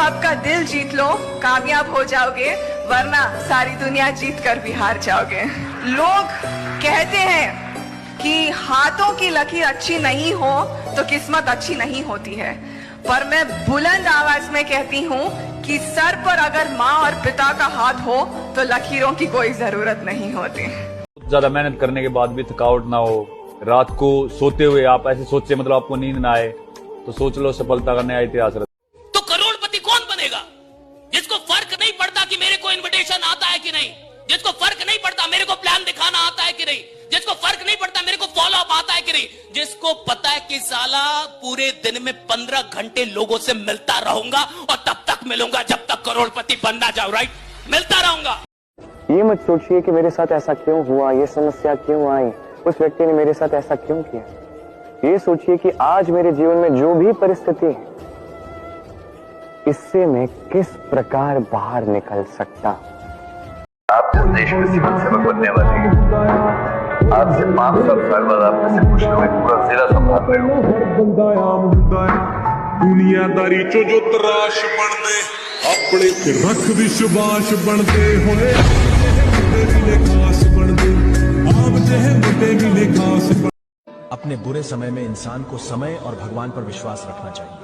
आपका दिल जीत लो, कामयाब हो जाओगे, वरना सारी दुनिया जीत कर भी हार जाओगे। लोग कहते हैं कि हाथों की लकीर अच्छी नहीं हो तो किस्मत अच्छी नहीं होती है, पर मैं बुलंद आवाज में कहती हूँ कि सर पर अगर माँ और पिता का हाथ हो तो लकीरों की कोई जरूरत नहीं होती। ज्यादा मेहनत करने के बाद भी थकावट ना हो, रात को सोते हुए आप ऐसे सोचे, मतलब आपको नींद ना आए, तो सोच लो सफलता का नया इतिहास रचा। तो करोड़पति कौन बनेगा? जिसको फर्क नहीं पड़ता कि मेरे को इनविटेशन आता है कि नहीं, जिसको फर्क नहीं पड़ता मेरे को प्लान दिखाना आता है कि नहीं, जिसको फर्क नहीं पड़ता मेरे को फॉलो अप आता है कि नहीं, जिसको पता है कि साला पूरे दिन में 15 घंटे लोगों से मिलता रहूंगा और तब तक मिलूंगा जब तक करोड़पति बनना जाऊं, राइट? मिलता रहूंगा। ये मत सोचिए कि मेरे साथ ऐसा क्यों हुआ, ये समस्या क्यों आई, उस व्यक्ति ने मेरे साथ ऐसा क्यों किया। ये सोचिए कि आज मेरे जीवन में जो भी परिस्थिति है, इससे मैं किस प्रकार बाहर निकल सकता। आप जिस देश में सिविल सेवक बनने वाले हैं, आज से 5 साल बाद आप में से कुछ लोग पूरा जिला संभाल रहे हो। दुनियादारी चो जो तराश बनते अपने रख विश्वास बनते होए खास बनते आप जहे खास। अपने बुरे समय में इंसान को समय और भगवान पर विश्वास रखना चाहिए,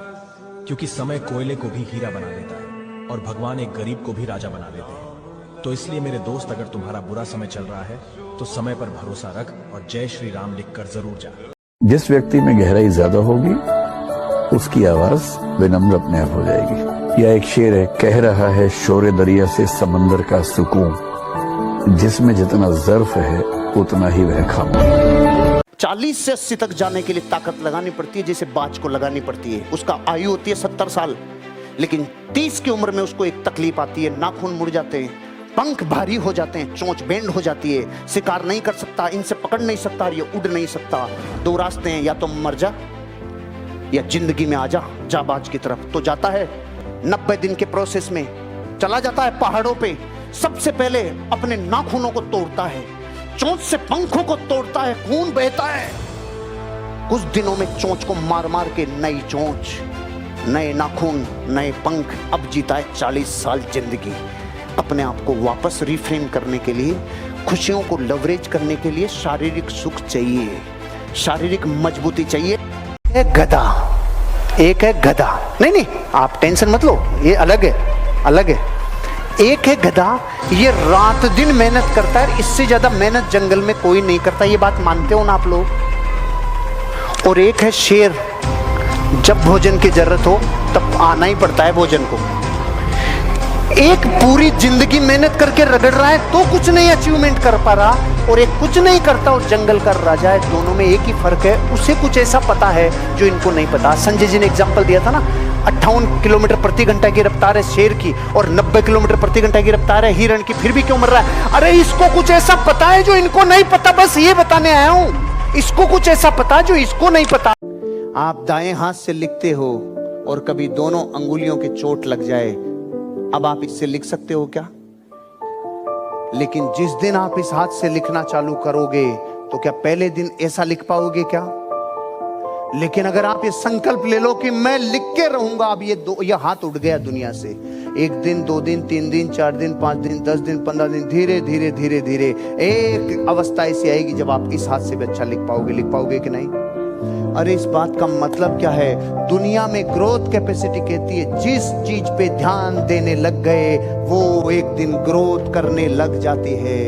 क्योंकि समय कोयले को भी हीरा बना देता है और भगवान एक गरीब को भी राजा बना देते हैं। तो इसलिए मेरे दोस्त, अगर तुम्हारा बुरा समय चल रहा है तो समय पर भरोसा रख और जय श्री राम लिखकर जरूर जा। जिस व्यक्ति में गहराई ज्यादा होगी उसकी आवाज विनम्र अपने आप हो जाएगी। यह एक शेर है, कह रहा है शोरे दरिया से समंदर का सुकून, जिसमें जितना ज़र्फ है उतना ही वह खामोश। 40 से 80 तक जाने के लिए ताकत लगानी पड़ती है, जैसे बाज को लगानी पड़ती है। उसका आयु होती है 70 साल, लेकिन 30 की उम्र में उसको एक तकलीफ आती है, नाखून मुड़ जाते हैं, पंख भारी हो जाते हैं, चोंच बेंड हो जाती है, शिकार नहीं कर सकता, इनसे पकड़ नहीं सकता, ये उड़ नहीं सकता। 2 रास्ते हैं, या तो मर जा या जिंदगी में आ जा बाज की तरफ। तो जाता है 90 दिन के प्रोसेस में, चला जाता है पहाड़ों पे। सबसे पहले अपने नाखूनों को तोड़ता है, चोंच से पंखों को तोड़ता है, खून बहता है। कुछ दिनों में चोंच को मार मार के नई चोंच, नए नाखून, नए पंख। अब जीता है 40 साल जिंदगी। अपने आप को वापस रिफ्रेम करने के लिए, खुशियों को लवरेज करने के लिए शारीरिक सुख चाहिए, शारीरिक मजबूती चाहिए। गधा, एक है गधा, नहीं आप टेंशन मत लो, ये अलग है। एक है गधा, ये रात दिन मेहनत करता है, इससे ज्यादा मेहनत जंगल में कोई नहीं करता, ये बात मानते हो ना आप लोग। और एक है शेर, जब भोजन की जरूरत हो तब आना ही पड़ता है भोजन को। एक पूरी जिंदगी मेहनत करके रगड़ रहा है तो कुछ नहीं अचीवमेंट कर पा रहा, और एक कुछ नहीं करता और जंगल का राजा है। दोनों में एक ही फर्क है, उसे कुछ ऐसा पता है जो इनको नहीं पता। संजय जी ने एग्जांपल दिया था ना, 58 किलोमीटर प्रति घंटा की रफ्तार है शेर की और 90 किलोमीटर प्रति घंटा की रफ्तार है हिरण की, फिर भी क्यों मर रहा है? अरे इसको कुछ ऐसा पता है जो इनको नहीं पता, बस ये बताने आया हूं। इसको कुछ ऐसा पता जो इसको नहीं पता। आप दाएं हाथ से लिखते हो और कभी दोनों अंगुलियों की चोट लग जाए, अब आप इससे लिख सकते हो क्या? लेकिन जिस दिन आप इस हाथ से लिखना चालू करोगे तो क्या पहले दिन ऐसा लिख पाओगे क्या? लेकिन अगर आप ये संकल्प ले लो कि मैं लिख के रहूंगा, अब ये हाथ उठ गया दुनिया से। 1 दिन, 2 दिन, 3 दिन, 4 दिन, 5 दिन, 10 दिन, 15 दिन, धीरे धीरे धीरे धीरे एक अवस्था ऐसी आएगी जब आप इस हाथ से भी अच्छा लिख पाओगे कि नहीं? अरे इस बात का मतलब क्या है? दुनिया में ग्रोथ कैपेसिटी कहती है जिस चीज पे ध्यान देने लग गए वो एक दिन ग्रोथ करने लग जाती है।